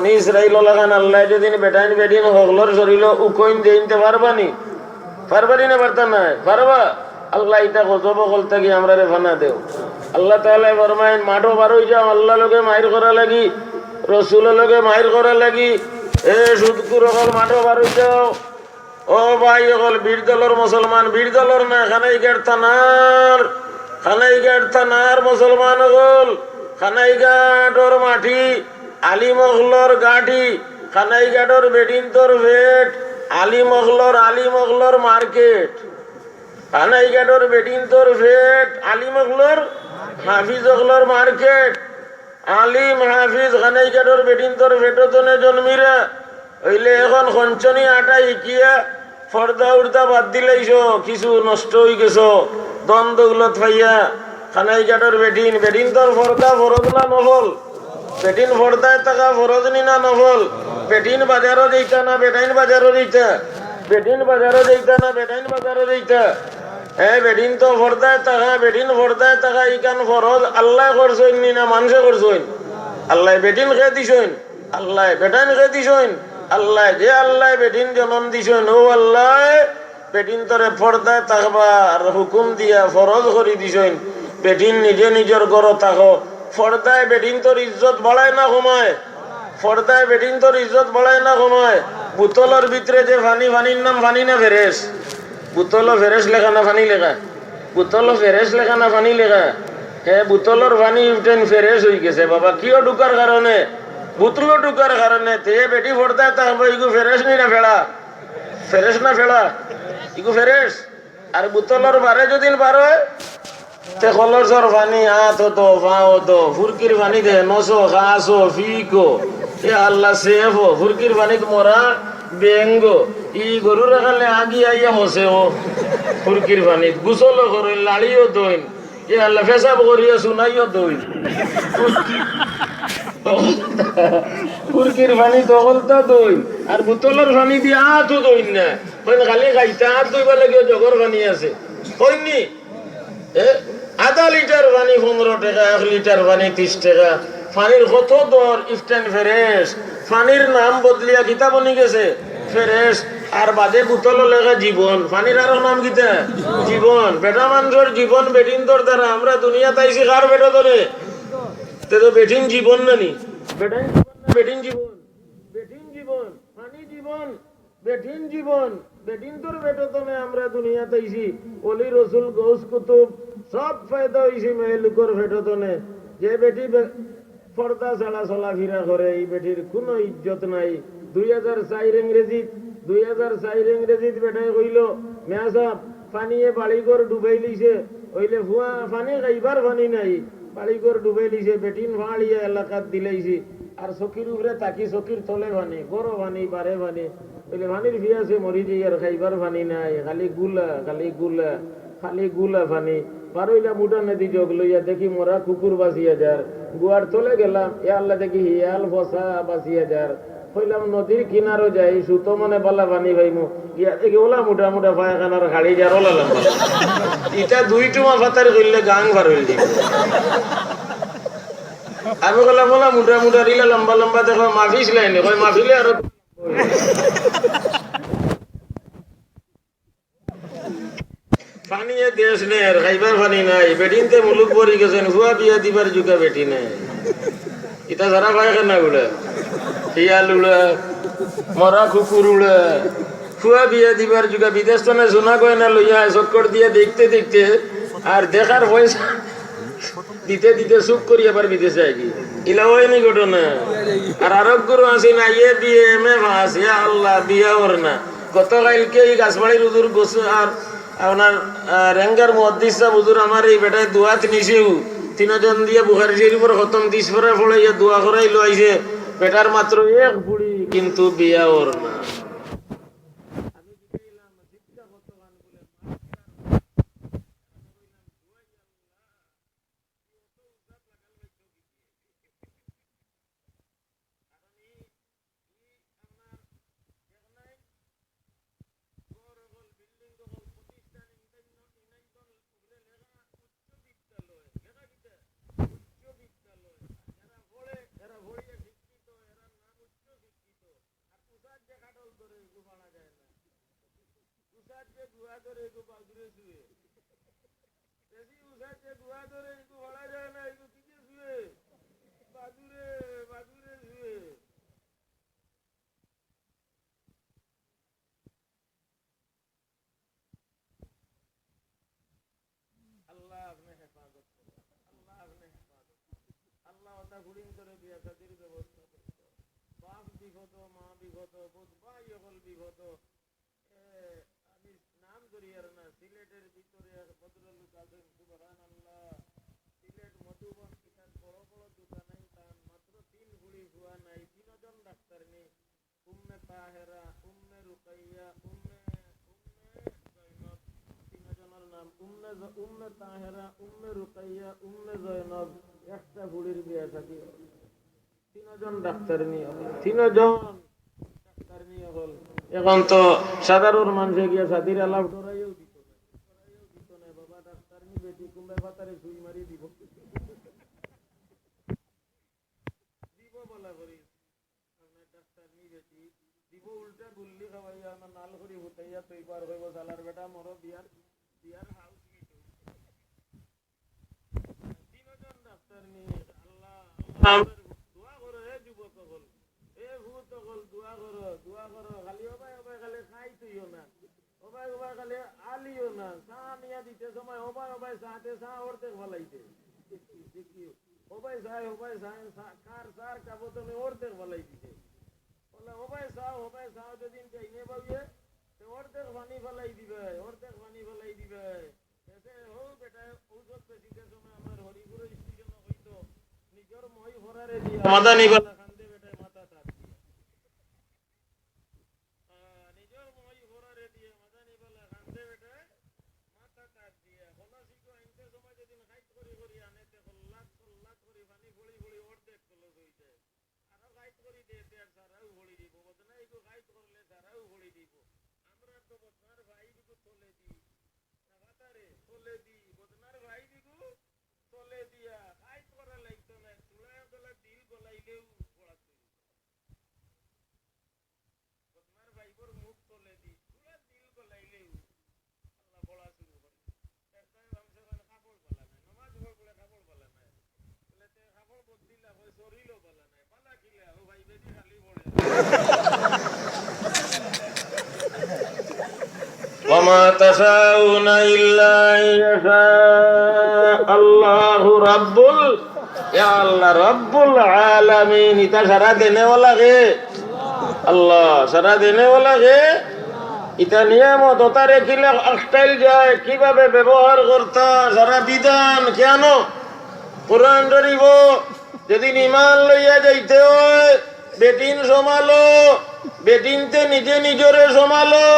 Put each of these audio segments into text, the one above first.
বনি ইসরাইল লাগান আল্লাহ যেদিন বেটাইন বেদিন হগলর শরীর উকইন দেইতে পারবানি পারবানি না পারতা না পারবা আল্লাহ ইটা গজব হল থাকি আমরা রে ফানা দেও আল্লাহ তাআলা ফরমায়েন মাঠো বারোই যাও আল্লাহ লগে মাইর করা লাগি রসুল লগে মাইর করা লাগি এ সুদকুর হল মাঠো বারোই যাও ও ভাই হল বীর দলর মুসলমান বীর দলর না খানাইঘাট থানার মুসলমান হল খানাইঘাটর মাটি আলী মহলর গাঠি খানাইঘাটর বেডিন তোর ভেট আলী মহলর মার্কেট খানাইঘাটর বেডিন তোর ভেট আলী মহলর হাফিজ হলর মার্কেট আলিম হাফিজ খানাইঘাটর বেডিন তোর ভেটতনে জন্মিরা হইলে এখন খঞ্চনি আটা ইকিয়া ফর্দা উর্দা বাদ দিলাইছ কিছু নষ্ট হয়ে গেছ দ্বন্দ্ব গুলত পাইয়া খানাইঘাটর বেডিন তোর ফর্দা ফরজ না নফল বেটিন ফর্দায় থাকা ফরজ নি না নফল বেটিন বাজারও দিতা না বেটাইন বাজারও দিতা বেটিন বাজারও দিতা না বেটাইন বাজারও দিতা বেটিন তো ফর্দায় থাকা বেটিন ফর্দায় থাকা ইকান ফরজ আল্লাহ করছইন নি না মানুষে করছইন আল্লাহ বেটিন খেয়ে দিছইন আল্লাহ বেটাইন খেয়ে দিছইন আল্লাহ যে আল্লাহ বেটিন জন্ম দিছইন ও আল্লাহ বেটিন তোরে ফর্দায় থাকবার হুকুম দিয়া ফরজ করে দিছইন বেটিন নিজে নিজের ঘর থাকো ফর্দায় বেটিন তোর ইজ্জত বাড়ায় না কমায় ফর্দায় বেটিন তোর ইজ্জত বাড়ায় না কমায় বুতলের ভিতরে যে ফানির নাম ফানি না ফেরেস বুতল ফেরেস লেখা না ফানি লেখা বুতল ফেরেস লেখা না ফানি লেখা বুতলর ফানি উঠেন ফেরেস হয়ে গেছে বাবা কিয় ঢুকার কারণে বুতল ঢুকার কারণে তে বেটি ফর্দায় থাকবো ইগু ফেরেস নি না ফেড়া ফেরেস না ফেড়া ইগু ফেরেস আর বুতলর বারে যদি বার হয় তে কলসর পানি হাত হতো পা হতো ফুরকির পানি দে নশো খাসো ফিকো এ আল্লাহ সেফো ফুরকির পানিত মরা বেঙ্গ ই গরু রাখালে আগি আইয়া হসে ও ফুরকির পানিত গুসলও করেন লাড়িও দইন এ আল্লাহ ফেসাব করিয়া শুনাইও দইন ফুরকির পানি তগলতা দইন আর বোতলের পানি দিয়ে হাতও দইন না খালি খাইতে হাত দইবা লাগে জগর পানি আছে কইনি আধা লিটার পানি 15 টাকা 1 লিটার পানি 30 টাকা পানির কত দর স্ট্যান্ড ফেরেস পানির নাম বদলিয়া কিতা বনি গেছে ফেরেস আর বাদে বোতল লেখা জীবন পানির আরো নাম কিতা জীবন বেটা মানুষের জীবন বেটিন তোর দ্বারা আমরা দুনিয়া তাইছি কার বেটা ধরে তে তো বেটিন জীবন নানি বেটিন জীবন বেটিন জীবন পানি জীবন বেটিন জীবন বেটিন তোর বেটতনে আমরা দুনিয়া তাইছি ওলি রসুল গৌস কুতুব সব ফায়দা হয়েছে মেয়ে লোকের ভেটতনে যে বেটি পর্দা ছাড়া চলাফেরা করে এই বেটির কোনো ইজ্জত নাই 2004 ইংরেজিত বেটাই কইল মেয়া সাহেব পানিয়ে বাড়িঘর ডুবাই লিছে হইলে ফুয়া পানি খাইবার পানি নাই বাড়িঘর ডুবাই লিছে বেটিন ভাড়িয়া এলাকাত দিলাইছি আর চকির উপরে তাকি চকির তলে পানি গরো পানি বারে পানি হইলে পানির ফিয়াছে মরি যাই আর খাইবার পানি নাই খালি গুলা পানি পারইলা মুটা নদী যোগ লইয়া দেখি মোরা কুকুর বাঁচিয়া যার গুয়ার তলে গেলাম এ আল্লাহ দেখি হিয়াল ফসা বাঁচিয়া যার হইলাম নদীর কিনারও যাই সুতো মানে বালা পানি ভাইমু ইয়া দেখি ওলা মোটা পায়খানার গাড়ি যার ওলা লম্বা এটা 2 টুমা ফাতার কইলে গাং ভার হইল দি আমি বললাম ওলা মোটা রিলা লম্বা দেখো মাফিস লাইনে কই মাফিলে আর পানি দেশ নেই আর খাইবার পানি নাই বেটিনতে মুলুক পরি গেছেন হুয়া বিয়া দিবার যুগা বেটি নাই ইটা সারা পায়খানা উড়ে শিয়াল উড়ে মরা কুকুর উড়ে হুয়া বিয়া দিবার যুগা বিদেশ তো না সোনা গয়না লইয়া চক্কর দিয়ে দেখতে আর দেখার পয়সা দিতে চুপ করি আবার বিদেশে আই ইলা হয়নি ঘটনা আর আরোগ্য আছে না ইয়ে বিয়ে এমএ পাস ইয়া আল্লাহ বিয়া ওর না গতকালকে এই গাছবাড়ির হুজুর গোস আর আপনার রেঙ্গার মুহাদ্দিস সাহেব হুজুর আমার এই বেটায় দোয়াত নিছেও 3 জন দিয়ে বুখারী শরীফের খতম 30 পরে পড়াইয়া দোয়া করাইলো আইছে বেটার মাত্র এক বুড়ি কিন্তু বিয়া ওর না ধরে এগু পানা যায় না উসাচ্ছে গুয়া ধরে এগু বাজুরে শুয়ে বেশি উসাচ্ছে গুয়া ধরে এগু ভাড়া যায় না এগু কিকে শুয়ে বাজুরে বাজুরে শুয়ে আল্লাহ আপনি হেফাজত করুন আল্লাহ আপনি হেফাজত আল্লাহ ওটা গুড়িং করে বিয়া শাদির ব্যবস্থা করতে বাপ বিগত মা বিগত বোধ ভাই হল বিগত আমি নাম করি আর না সিলেটের ভিতরে এক ভদ্রলোক আছেন সুবহানাল্লাহ সিলেট মধুবন কিতাব বড় বড় দোকানে তার মাত্র 3 গুড়ি হুয়া নাই 3 জন ডাক্তার নেই উম্মে তাহেরা উম্মে রুকাইয়া উম্মে জয়নব 3 জনের নাম উম্মে তাহেরা উম্মে রুকাইয়া উম্মে জয়নব একটা গুড়ির বিয়া থাকি 3 জন ডাক্তার নিয়ে 3 জন ডাক্তার নিয়ে হল এখন তো সাধারণ মানুষে গিয়া সাদির আলাপ ডরাইও দিত না বাবা ডাক্তার নি বেটি কুম্বাই পাতারে সুই মারি দিব বলা করি আপনার ডাক্তার নি বেটি দিব উল্টা গুল্লি খাওয়াইয়া আমার নাল করি হুতাইয়া তুই পার হইব সালার বেটা মরো বিয়ার হাউস তিনজন ডাক্তার নি আল্লাহ দোয়া করো হে যুবক হল এ ভূত হল দোয়া করো খালি ওবাই খালি খাই তুইও না ওবাই খালি আলিও না চা নিয়া দিতে সময় ওবাই চাতে চা ওরতে ভালাইতে ওবাই চায় কার সার কাবো তুমি ওরতে ভালাই দিতে বলে ওবাই চাও যেদিন চাইনে পাবিয়ে অর্ধেক পানি ফেলাই দিবে হো বেটা ঔষধ পেশিতে সময় আমার হরিপুর স্টেশন হইতো নিজের মই ভরারে দিয়া মাথা নিবালা কান্দে বেটায় মাথা তাপ দিয়ে নিজের মই ভরারে দিয়ে মাথা নিবালা কান্দে বেটায় মাথা তাপ দিয়ে হলাসিকে আনতে সময় যেদিন হাইট করি আনেতে লাখ করি পানি ফড়ি অর্ধেক কলস হয়ে যায় আরো হাইট করি দিতে আর সারাও ভরি দিব বদনা এগো হাইট করলে সারাও ভরি দিব আমরা তো বদনার ভাই বিকু চলে দি নাগাতারে চলে দি বদনার ভাই বিকু চলে দিয়া হাইট করা লাগতো না চুলায় গলা দিল গলাইলেও পড়া তুই বদনার ভাইবর মুখ চলে দি চুলা দিল গলাইলেও আল্লাহ পড়া শুরু করে একটাই ভাবছে মানে কাপড় পালা নাই নামাজ পড়লে কাপড় পালা নাই বলে তে কাপড় বদলিলা হয় শরীরও পালা নাই পালা কিলা ও ভাই বেদি খালি পড়ে وما تشاءون إلا أن يشاء الله يا الله رب العالمين এটা সারা দেনে वाला কে আল্লাহ সারা দেনে वाला কে এটা নিয়ামত ওতারে কিলে স্টাইল যায় কিভাবে ব্যবহার করতে সারা বিধান কেন কোরআন শরীফ যেদিন ঈমান লইয়া যাইতে হয় বেটিন সমালো বেটিনতে নিজরে সমালো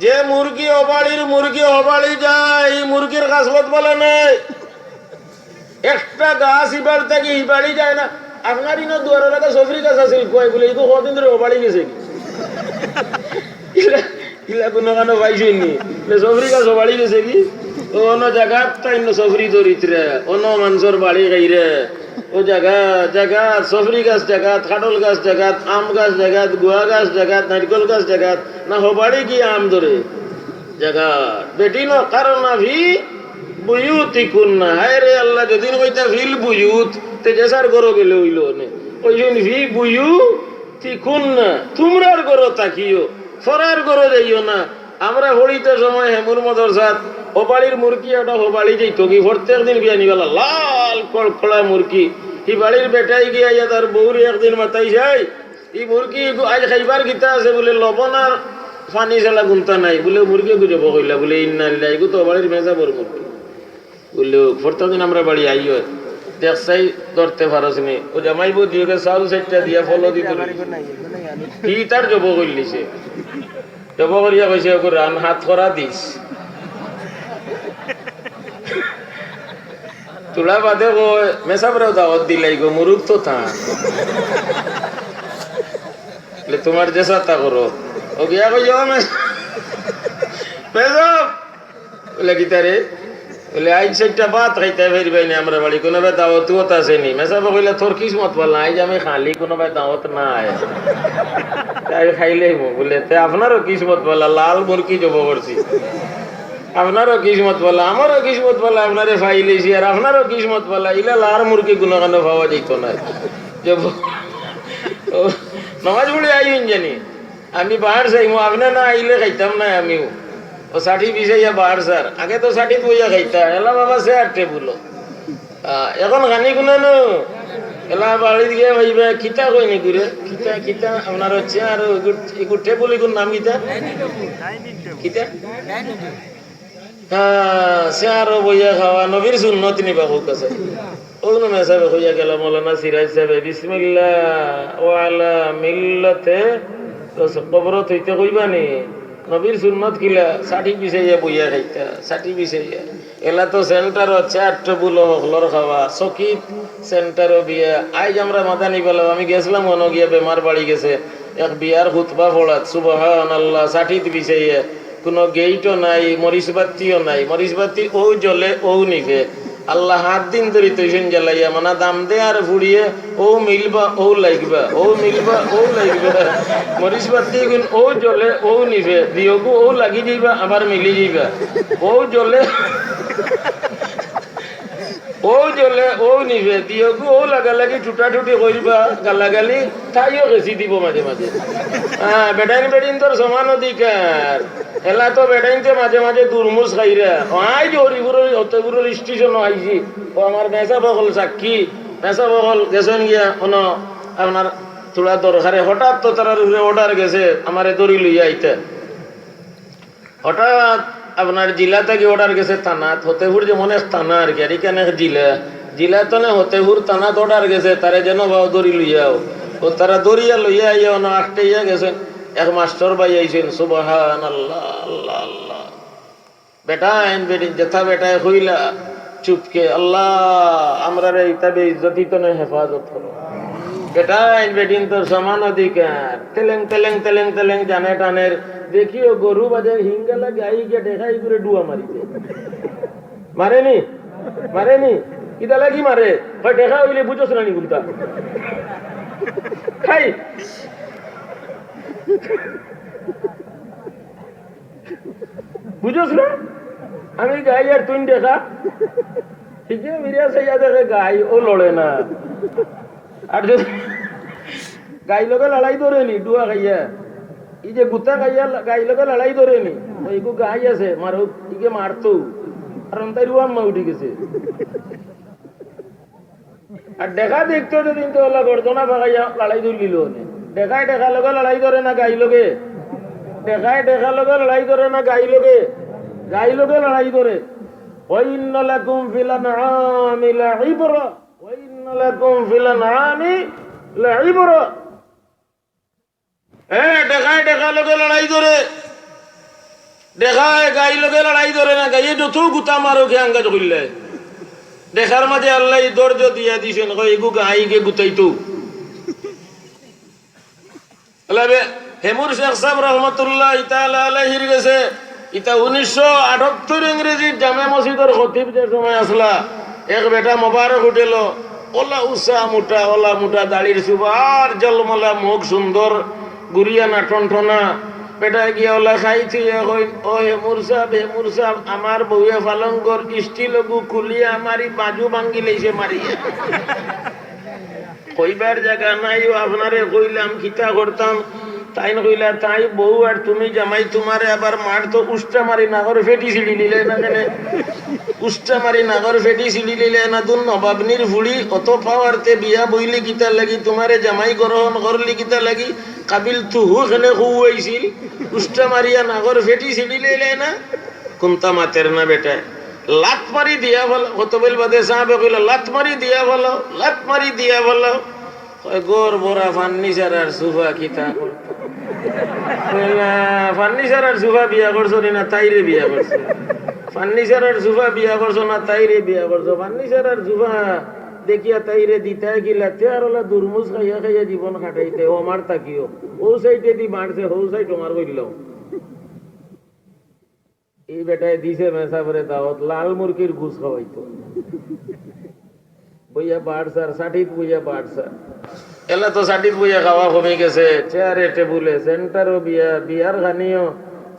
যে মুরগি অবাড়ি যায় এই মুরগির গাছলত বলে নাই একটা গাছ ইবার থেকে ইবাড়ি যায় না আপনার ইনো দুয়ারের একটা সফরি গাছ আছে কয় বলে এগুলো কদিন ধরে অবাড়ি গেছে ইলা কোনো কানো পাইছেনি সফরি গাছ অবাড়ি গেছে কি অন্য জায়গাত তাই সফরি ধরিত্রে অন্য মানুষের বাড়ি গাইরে ও জায়গা সফরি গাছ জায়গাত কাটল গাছ জায়গাত আম গাছ জায়গাত গুয়া গাছ জায়গাত নারকেল গাছ জায়গাত না হবাড়ি কি আম ধরে জায়গা বেটি ন কারণ ভি বুয়ুতি কুন্না হায় রে আল্লাহ যেদিন কইতা ফিল বুয়ুত তে জেসার গরো গেলে হইল নে ওইদিন ভি বুয়ুতি কুন্না তোমরার গরো তাকিও ফরার গরো যাইও না আমরা হরিতে সময় হেমুর মদরসাত হবাড়ির মুরগি ওটা হবাড়ি যাইতো কি প্রত্যেক দিন গিয়া নিবেলা লাল কড়কড়া মুরগি ই বাড়ির বেটাই গিয়া ইয়া তার বউরি একদিন মাতাই যায় ই মুরগি আজ খাইবার গীতা আছে বলে লবণ আর পানি জ্বালা গুনতা নাই বলে মুরগি গুজব কইলা বলে ইন্নাল্লাহ এগু তো বাড়ির মেজা বড় মুরগি বললো প্রত্যেক দিন আমরা বাড়ি আইও দেখছাই ধরতে পারস নি ও জামাই বউ দিয়ে চাউল সেটটা দিয়া ফলো দিত কি তার জব করলিছে জব করিয়া কইছে ওকে রান হাত করা দিস তোলা বাদে মেসাবরাও দাওয়াত দিলাই গো মুরুখ তো থা তোমার যে সাথা করো ও গিয়া কই বলে গীতারে বলে আজ সেটা ভাত খাইতে ফেরবাই না আমরা বাড়ি কোনো ভাই দাওয়াত আছে নি মেসাবা কইলা তোর কিসমত বল আজ আমি খালি কোনো ভাই দাওয়াত নাই তাই খাইলেই বলে আপনারও কিসমত বলা লাল মুরগি জব করছি, আপনারও কিসমত বলা, আমারও কিসমত বলা, আপনারে ফাইলেছি আর আপনারও কিসমত বলা, ইলা লাল মুরগি কোনো কেন পাওয়া যেত না। নমাজ পড়ে আইন জানি আমি বাহার চাইমু, আপনি না আইলে খাইতাম না আমিও। ও ষাঠি বিষাইয়া বাহার স্যার, আগে তো ষাঠি বইয়া খাইতা, এলা বাবা সে আটটে বলো এখন খানি কোনো নো এলা বাড়ি দিয়ে ভাইবা খিতা কই নি ঘুরে খিতা খিতা আপনার হচ্ছে আর টেবুল এগুলোর নাম খিতা খিতা হ্যাঁ সে আরো বইয়া খাওয়া নবীর সুন্নত নিবা হোক আছে ওগুলো মেসাবে হইয়া গেল মৌলানা সিরাজ সাহেব বিসমিল্লাহ ওয়ালা মিল্লাতে কবরত হইতে কইবানি নবীর সুন্নত কিলা ষাঠি বিষাইয়া বইয়া খাইতা ষাঠি বিষাইয়া এলা তো সেন্টার হচ্ছে আটটা বুলো হকলর খাওয়া সকিত সেন্টারও বিয়া আজ আমরা মাদানি পেলাম আমি গেছিলাম মনে গিয়া বেমার বাড়ি গেছে এক বিয়ার হুতবা পড়াত সুবহানাল্লাহ ষাঠিত বিষাইয়া কোনো গেইটও নাই মরিচবাতিও নাই মরিচবাতি ও জ্বলে ও নিভে আল্লাহ হাত দিন ধরে তৈন জ্বালাইয়া মানে দাম দে আর ফুড়িয়ে ও মিলবা ও লাগবা ও মিলবা ও লাগবা মরিচবাতি ও জ্বলে ও নিভে দিয়গু ও লাগি যাইবা আবার মিলি যাইবা ও জ্বলে ও জ্বলে ও নিভে দিয়গু ও লাগালাগি টুটাটুটি করবা গালাগালি তাইও গেছি দিব মাঝে মাঝে হ্যাঁ বেটাইন বেটিন তোর সমান অধিকার এলা তো বেটাইনতে মাঝে মাঝে দুর্মুজ খাইরা আই যে হরিপুরের স্টেশন আইছি ও আমার মেসা বকল সাক্ষী মেসা বকল গেছেন গিয়া কোনো আপনার থোড়া দরকারে হঠাৎ তো তার অর্ডার গেছে আমারে দড়ি লইয়া আইতে হঠাৎ আপনার জিলা থেকে অর্ডার গেছে থানাত হতেপুর যেমন এক থানা আর কি আর এখানে জিলা তো না হতেপুর থানাত অর্ডার গেছে তারে যেন বাও দড়ি লইয়াও ও তারা দড়িয়া লইয়া আইয়া না আটটাইয়া গেছেন এক মাস্টার ভাই আইছেন সুবহানাল্লাহ আল্লাহ আল্লাহ বেটা আইন বেটি যেথা বেটায় হইলা চুপকে আল্লাহ আমরা রে ইতাবে ইজ্জতি তো না হেফাজত করো বেটা আইন বেটিন তোর সমান অধিকার তেলেং তেলেং তেলেং তেলেং জানে টানের দেখিও গরু বাজে হিঙ্গালা গাই গিয়ে দেখাই করে ডুয়া মারিতে মারেনি মারেনি ইতা লাগি মারে দেখা হইলে বুঝোস না নি গুলতা খাই বুঝোস না আমি গাই আর তুই দেখা ঠিক আছে মিরিয়া সাইয়া দেখে গাই ও লড়ে না আর যদি গাই লোকে লড়াই ধরে নি ডুয়া খাইয়া এই যে গুতা খাইয়া গাই লোকে লড়াই ধরে নি এইগু গাই আছে মারো ইকে মারতো আর তাই রুয়াম মা উঠে গেছে আর দেখা দেখতো দিন তো ওলা গর্দনা ভাগাইয়া লড়াই ধরে নিল দেখায় দেখা লোকে লড়াই ধরে না গাই লোকে দেখায় দেখা লোকে লড়াই ধরে না গাই লোকে লড়াই ধরে وَإِنَّ لَكُمْ فِي الْأَنْعَامِ لَعِبْرَةً وَإِنَّ لَكُمْ فِي الْأَنْعَامِ لَعِبْرَةً দেখায় দেখা লোকে লড়াই ধরে দেখায় গাই লোকে লড়াই ধরে না গাইয়ে যত গুতা মারো খে আঙ্গাজ করলে দেখার মাঝে আল্লাহ ধৈর্য দিয়া দিছেন এগু গাইকে গুতাইতো হেমুর শেখ সাহেব রহমতুল্লাহ তাআলা আলাইহির গেছে ইতা 1978 ইংরেজির জামে মসজিদের খতিব যে সময় আসলা এক বেটা মোবারক উঠেল ওলা উষা মোটা ওলা মোটা দাড়ির সুবার জলমলা মুখ সুন্দর গুড়িয়া না টনটনা বেটা গিয়া ওলা খাইছি ও হেমুর সাহেব আমার বউয়ে পালঙ্কর স্টিল গু খুলিয়া আমারি বাজু ভাঙ্গি লেছে মারিয়া কইবার জায়গা নাই আপনারে কইলাম খিতা করতাম তাই না কইলা তাই বউ আর তুমি জামাই তোমারে আবার মার তো উষ্টা মারি নাগর ফেটি ছিড়ি নিলে না কেন উষ্টা মারি নাগর ফেটি ছিড়ি নিলে না দুন নবাবনির ফুড়ি অত পাওয়ারতে বিয়া বইলি কিতা লাগি তোমারে জামাই গ্রহণ করলি কিতা লাগি কাবিল তুহু খেলে খুয়াইছিল উষ্টা মারিয়া নাগর ফেটি ছিড়ি নিলে না কুন্তা মাতের না বেটা লাত মারি দিয়া ভালো কত বল বাদে সাহেব কইল লাত মারি দিয়া ভালো গোর বড়া ফার্নিচার আর সোফা কিতা ফার্নিচার আর সোফা বিয়া করছো না তাইরে বিয়া করছো ফার্নিচার আর সোফা বিয়া করছো না তাইরে বিয়া করছো ফার্নিচার আর সোফা দেখিয়া তাইরে দিতাই গিলা আর ওলা দুর্মুজ খাইয়া খাইয়া জীবন খাটাইতে ও আমার তাকিও ও সাইডে দি মারছে হো সাইড আমার কইল এই বেটায় দিছে মেসা করে দাওয়াত লাল মুরগির ঘুষ খাওয়াইতো বইয়া বাড় স্যার 60 বইয়া বাড় স্যার এলা তো সাটিত বইয়া খাওয়া কমে গেছে, চেয়ারে টেবুলে, সেন্টারও বিয়া, বিয়ার খানিও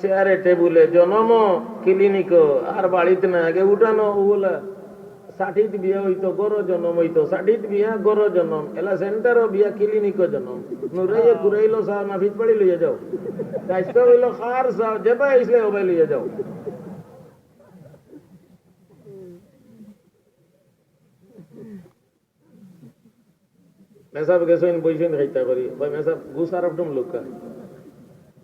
চেয়ারে টেবুলে, জনমও ক্লিনিকও, আর বাড়িতে না আগে উঠানো ওগুলা ষাঠিত বিয়া হইতো গড় জনম হইতো, ষাঠিত বিয়া গড় জনম, এলা সেন্টারও বিয়া ক্লিনিকও জনম। নুরাইয়ে ঘুরাইলো চা নাফিত পাড়ি লইয়া যাও, দায়িত্ব হইল খার চাও, যেবা আইসলে ওবাই লইয়া যাও। মেসাব গেছেন বইছেন খাইতা করি, ভাই মেসাব গুছ আর একদম লোকা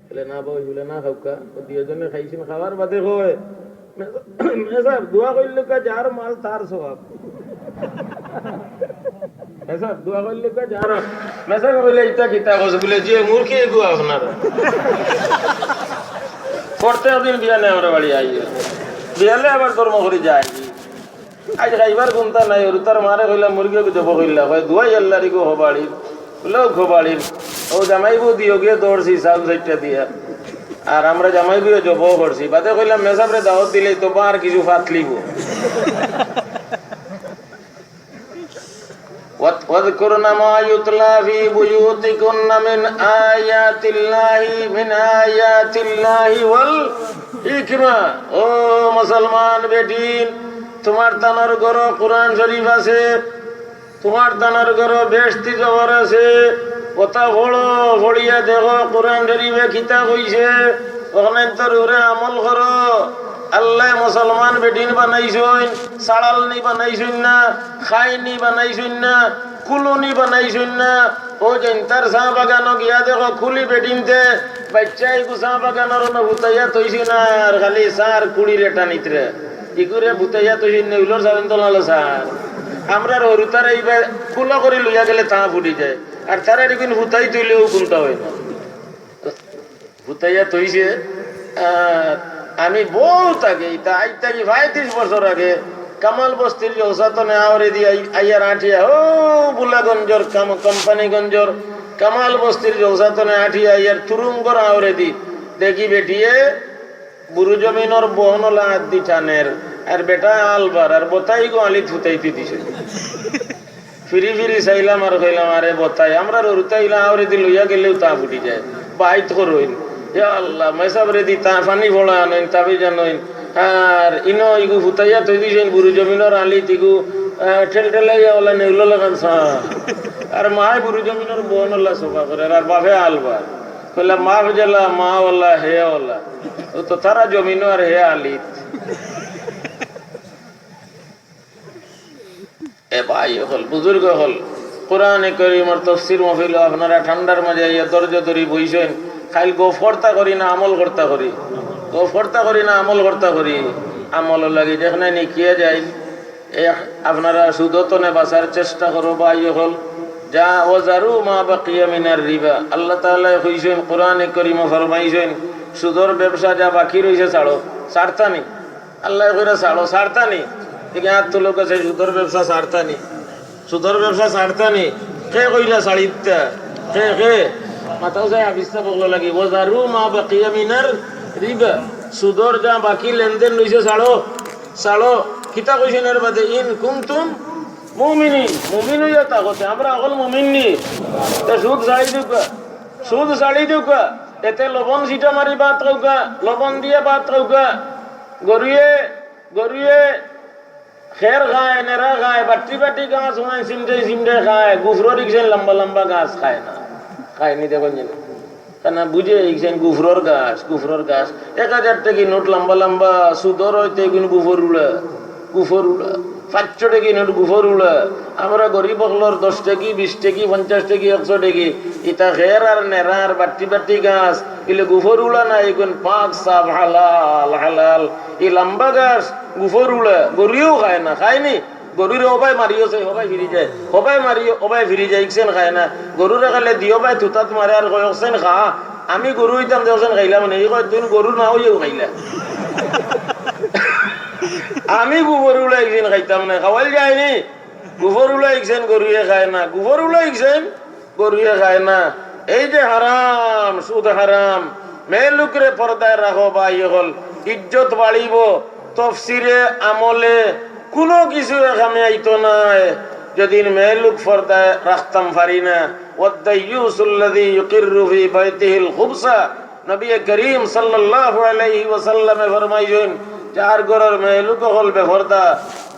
বলে না বই বলে না খাওকা, দুজনে খাইছেন, খাওয়ার বাদে কয় মেসাব দোয়া করলে যার মাল তার স্বভাব। মেসাব দোয়া করলে যার মেসাব বলে ইটা কিতা কছে বলে যে মূর্খে গো আপনারা করতে দিন বিয়া নেই আমরা বাড়ি আইয়ে বিয়ালে আবার ধর্ম করে যায়। আজ খাইবার গুনতা নাই, ওর তার মারে কইলা মুরগি দেবো কইলা, কয় দুয়াই আল্লাহরি গো হবাড়ির লোক হবাড়ির ও জামাইবু দিও গিয়ে দৌড়ছি সাউ সাইটটা দিয়া, আর আমরা জামাইবুও জব করছি। বাদে কইলাম মেসাবরে দাওয়াত দিলেই তো আর কিছু ফাতলিব। واذكرن ما يتلى في بيوتكن من آيات الله والحكمة। ও মুসলমান বেটিন, তোমার তানার ঘর কোরআন শরীফ আছে, তোমার তানার ঘর বেশতি জবর আছে, কথা বড় ভড়িয়া দেখো কোরআন শরীফে কিতা কইছে, ওখানে তোর উরে আমল করো। আল্লাহ মুসলমান বেটিন বানাইছইন, সাড়ালনি বানাইছইন না, খাইনি বানাইছইন না, কুলনি বানাইছইন না। ও জেন্তার চা বাগানো গিয়া দেখো খুলি বেটিনতে বাচ্চাই চা বাগানোর ভুতাইয়া তৈছি না, আর খালি সার কুড়ি রেটা নিতরে ইগুরে ভুতাইয়া তৈছি নেউলর সাবেন তোলালো সার। আমরা হরুতার এইবার কুলো করে লইয়া গেলে তা ফুটি যায়, আর তারা এরকম ভুতাই তুইলেও কোনটা হয় না, ভুতাইয়া তৈছে। আমি বহুত আগে আজ থেকে 35 বছর আগে কামাল বস্তির জৌসাতনে আওরে দিয়ে আইয়ার আঠিয়া ও বুলাগঞ্জর কোম্পানিগঞ্জর কামাল বস্তির জৌসাতনে আঠিয়া আইয়ার তুরুঙ্গর আওরে দি দেখি বেটিয়ে বুরু জমিনর বহনলা হাত দি টানের, আর বেটা আলবার আর বতাই গো আলি থুতাইতে দিছে। ফিরি ফিরি চাইলাম আর কইলাম আরে বতাই আমরা রুতাইলা আওরে দি লইয়া গেলেও তা ফুটি যায়, বাইত করইন আল্লাহ মেসাবরে দি তা পানি ভোলা আনইন তাবি জানইন, আর ইনো ইগু ফুতাইয়া তৈ দিছেন বুরু জমিনর আলি তিগু ঠেল ঠেলাইয়া ওলা নেউল লাগান সা, আর মায় বুরু জমিনর বহনলা সোফা করে, আর বাপে আলবার কইলা মা ভেজালা মা ওলা হে ওলা, ও তো তারা জমিন আর হে আলিত। এ ভাই হল বুজুর্গ হল কোরআনে কারীমের তাফসীর মাহফিল আপনারা ঠান্ডার মাঝে আইয়া দরজা ধরি বইছেন, খাইল গোফরতা করি না আমল করতা করি, গোফরতা করি না আমল করতা করি, আমল লাগি যেখানে নিকিয়ে যাই। আপনারা সুদতনে বাঁচার চেষ্টা করো ভাই হল, যা ওয়াজারু মা বাকিয়া মিনার রিবা। আল্লাহ তাআলা কইছেন কোরআনে কারীমে ফরমাইছেন সুদর ব্যবসা যা বাকি রইছে ছাড়ো, ছাড়তানি। আল্লাহ কইরা ছাড়ো, ছাড়তানি। ঠিক আর তো লোক আছে সুদর ব্যবসা ছাড়তানি, সুদর ব্যবসা ছাড়তানি। কে কইলা ছাড়িতা? কে মাথাও যায় আবিস্তা বগলো লাগি ওয়াজারু মা বাকিয়া মিনার রিবা, সুদর যা বাকি লেনদেন রইছে ছাড়ো, ছাড়ো। কিতা কইছেন এর বাদে ইন কুনতুম মুমিনিন, মুমিন হইয়া তাকতে আমরা অকল মুমিন নি, তে সুদ ছাড়ি দিউকা, সুদ ছাড়ি দিউকা, এতে লবণ সিটা মারি বাত কৌকা, লবণ দিয়ে বাত কৌকা, গরুয়ে খের খায়, নেরা খায়, বাটি বাটি গাছ হয়, সিমটে সিমটে খায়, গুফর দিচ্ছেন লম্বা লম্বা গাছ খায় না, খায়নি দেখুন যেন কেন বুঝে ইকছেন গুফরর গাছ, গুফরর গাছ 1000 টাকি নোট লম্বা লম্বা সুদর হইতে কিন্তু গুফর উড়া, গুফর উড়া 500 টাকি নোট গুফর উড়া। আমরা গরিব হলর 10 টাকি 20 টাকি 50 টাকি 100 টাকি ইটা খের আর নেরা আর বাটি বাটি গাছ ইলে গুফর উড়া না, এখন পাক সাব হালাল হালাল এই লম্বা গাছ গুফর উড়া, গরুও খায় না, খায়নি গরুর ওবাই মারিওছে, হবাই ফিরি যায়, হবাই মারিও ওবাই ফিরি যায়, ইকছেন খায় না। গরুরে খালে দিও ভাই থুতাত মারে আর কয়ছেন খা, আমি গরু হইতাম দেওছেন খাইলাম না, এই কয় তুই গরু না হইও খাইলা। আমি গোবর উলাইছেন খাইতাম না, খাওয়াই যায়নি, গোবর উলাইছেন গরুয়ে খায় না, গোবর উলাইছেন গরুয়ে খায় না। এই যে হারাম, সুদ হারাম, মেয়ে লোকরে পর্দায় রাখো ভাই হল, ইজ্জত বাড়িব, তফসিরে আমলে কোনো কিছু এখানে আইতো নাই। যেদিন মেয়েলুক ফর্দায় রাখতাম পারি না। ওয়াদ্দাইয়ুসুল্লাযী ইউকিররু ফি বাইতিহিল খুবসা, নবী করিম সাল্লাল্লাহু আলাইহি ওয়াসাল্লামে ফরমাইছেন, যার ঘরের মেয়েলুক হল বেফরদা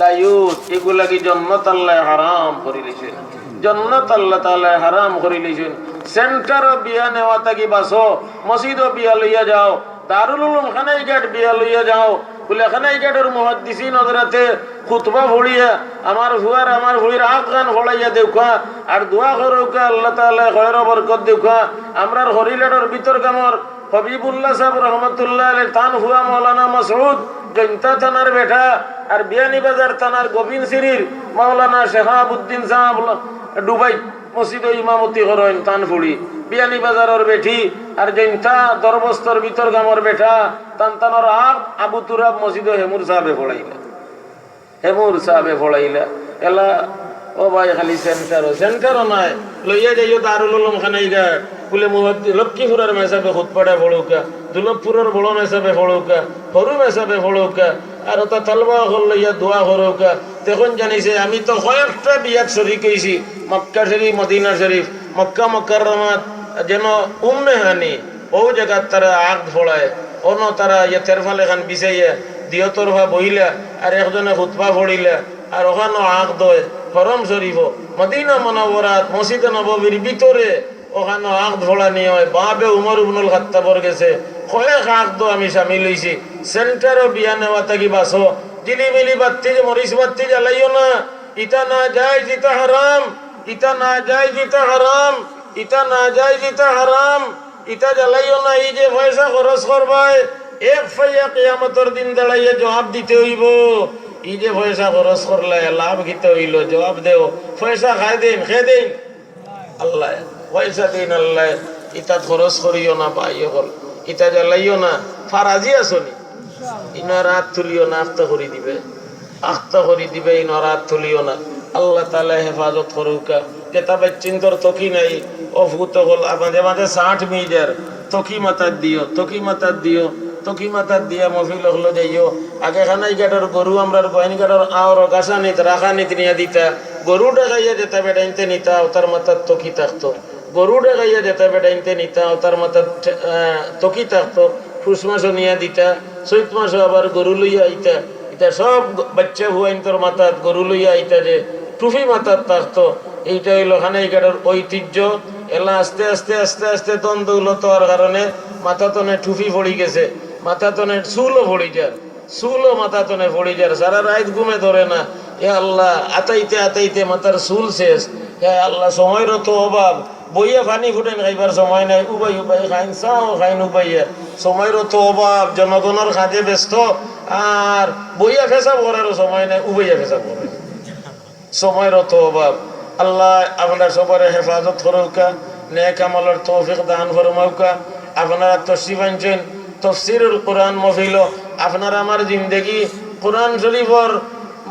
দায়ুস, এগুলা কি জান্নাত আল্লাহ হারাম করে দিয়েছেন, জান্নাত আল্লাহ তাআলা হারাম করে দিয়েছেন। সেন্টারও বিয়া নেওয়া থাকি বাসো, মসজিদও বিয়া লইয়া যাও, দারুল উলুম খানাইঘাট বিয়া লইয়া যাও, বলে খানাইঘাটের মুহাদ্দিসিন হযরতে খুতবা পড়িয়া আমার হুয়ার আমার হুইর আফগান ফড়াইয়া দেউকা আর দোয়া করুকা আল্লাহ তাআলা খয়র বরকত দেউকা। আমরার হরিলাডর ভিতর কামর হবিবুল্লাহ সাহেব রহমতুল্লাহ আলাইহি তান হুয়া মাওলানা মাসউদ জৈন্তা থানার বেটা আর বিয়ানীবাজার থানার গোবিন্দ সিরির মাওলানা শেহাবুদ্দিন সাহেব ডুবাই মসজিদ ইমামতি করেন তানফুড়ি বিয়ানীবাজারের বেঠি আর জৈন্তা দরবস্তর ভিতর গামর বেটা তান তানর আবু তুরাব মসজিদ হেমুর সাহেবে পড়াইলা, হেমুর সাহেবে পড়াইলা। এলা ও ভাই খালি সেন্টারও নাই লইয়া যাইও দারুল উলুম খানাইঘাট বলে লক্ষ্মীপুরের মেসাবে খুতপাড়া পড়ৌকা, দুলভপুরের বড় মেসাবে পড়ৌকা, সরু মেসাবে পড়ৌকা আর ওটা তালবা হল লইয়া দোয়া করৌকা। তখন জানিছে আমি তো কয়েকটা বিয়াত শরীক হয়েছি, মক্কা শরীফ মদিনা শরীফ, মক্কা মুকাররমাত যেন হানি ও জায়গার তারা আগ ফোড়ায় অন্য তারা ইয়ে তেরফাল এখান বিছাইয়া দিয় তরফা বইলা আর একজনে খুতবা পড়িলা আর ওখানে আগ দয় হরম শরীফ মদিনা মুনাওয়ারাত মসজিদে নববীর ভিতরে ওখানে আগ ফোড়া নিয়ে হয় বাবে উমর ইবনুল খাত্তাবর গেছে কয়েক আগ দো আমি সামিল হইছি। সেন্টারও বিয়া নেওয়া থাকি বাসো, জিলিমিলি বাত্তি মরিচ বাত্তি জ্বালাইও না, ইটা না যায় জিতা হারাম, ইটা না যায় জিতা হারাম, ইটা না যায় জিতা হারাম, ইটা জ্বালাইও না। এই যে পয়সা খরচ করবাই এক ফাইয়া কিয়ামতের দিন দাঁড়াইয়া জবাব দিতে হইব। এই যে পয়সা খরচ করলে লাভ খেতে হইল, জবাব দেও। পয়সা খাই দিন খেয়ে দিন আল্লাহ, পয়সা দিন আল্লাহ, ইটা খরচ করিও না পাইও হল, ইটা জ্বালাইও না। ফারাজি আসনি ইনার হাত তুলিও না, আখতা করি দিবে, আখতা করি দিবে, ইনার হাত তুলিও না। আল্লাহ তাআলা হেফাজত করুকা। যেটা চিন্তর তকি নাই অভূত হল মাঝে মাঝে 60 মিটার তকি মাতার দিও, তকি মাতার দিও, তকি মাতার দিয়া মফিল হলো যাইও। আগে খানাই গাটার গরু আমরা গোয়াইন গাটার আওর গাছা নিত রাখা নিত নিয়ে দিতা, গরুটা গাইয়া যেটা বেড়াইতে নিতা তার মাথার তকি থাকতো, গরুটা গাইয়া যেটা বেড়াইতে নিতা তার মাথার তকি থাকতো। পুষ মাসও নিয়ে দিতা, চৈত মাসও আবার গরু লইয়া আইতা, এটা সব বাচ্চা হুয়াইন তোর মাথাত গরু লইয়া আইতা যে টুফি মাথার থাকতো। এইটা হইল খানাইঘাটের ঐতিহ্য। এলা আস্তে আস্তে আস্তে আস্তে তন দৌলত হওয়ার কারণে মাথা তনে টুফি পড়ি গেছে, মাথা তনে চুলও পড়ি যার, চুলও মাথা তনে পড়ি যার, সারা রাত ঘুমে ধরে না। এ আল্লাহ আতাইতে আতাইতে মাথার চুল শেষ। হে আল্লাহ সময়েরও তো অভাব, বইয়া পানি ফুটেন খাইবার সময় নাই, উবাই উবাই খাইন চাও খাইন উবাইয়া, সময়েরও তো অভাব, জনগণের কাজে ব্যস্ত আর বইয়া ফেসাব করারও সময় নাই, উবাইয়া ফেসাব করে, সময়েরও তো অভাব। আল্লাহ আপনার সবার হেফাজত করুকা, নেক আমলের তৌফিক দান ফরমাউকা। আপনারা তশরিফ আনছেন তাফসীরুল কোরআন মাহফিল, আপনার আমার জিন্দেগি কোরআন শরীফের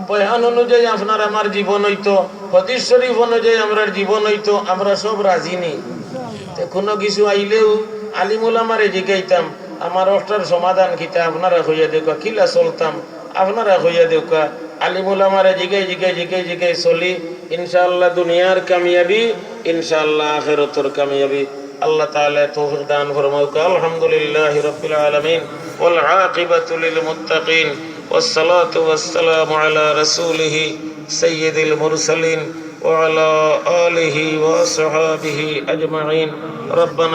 বয়ান অনুযায়ী আপনার আমার জীবন হইতো, হাদিস শরীফ অনুযায়ী আমরা জীবন হইতো, আমরা সব রাজি নেই। কোনো কিছু আইলেও আলিমুল আমারে জিগাইতাম আমার অষ্টার সমাধান কিতা আপনারা হইয়া দেখা, কিলা চলতাম আপনারা হইয়া দেখা। আলিমুল আমারে জিগাই জিগাই জিগাই জিগাই চলি, ইনশাআল্লাহ দুনিয়ার কামিয়াবি, ইনশাআল্লাহ আখিরাতের কামিয়াবি। আল্লাহ তাআলা তৌফিক দান ফরমাউকা। আলহামদুলিল্লাহি রাব্বিল আলামিন ওয়াল আকিবাতু লিল মুত্তাকিন ওয়াসসালাতু ওয়াসসালামু আলা রাসূলিহি সাইয়্যিদিল মুরসালিন ওয়া আলা আলিহি ওয়া আসহাবিহি আজমাইন। রব্বানা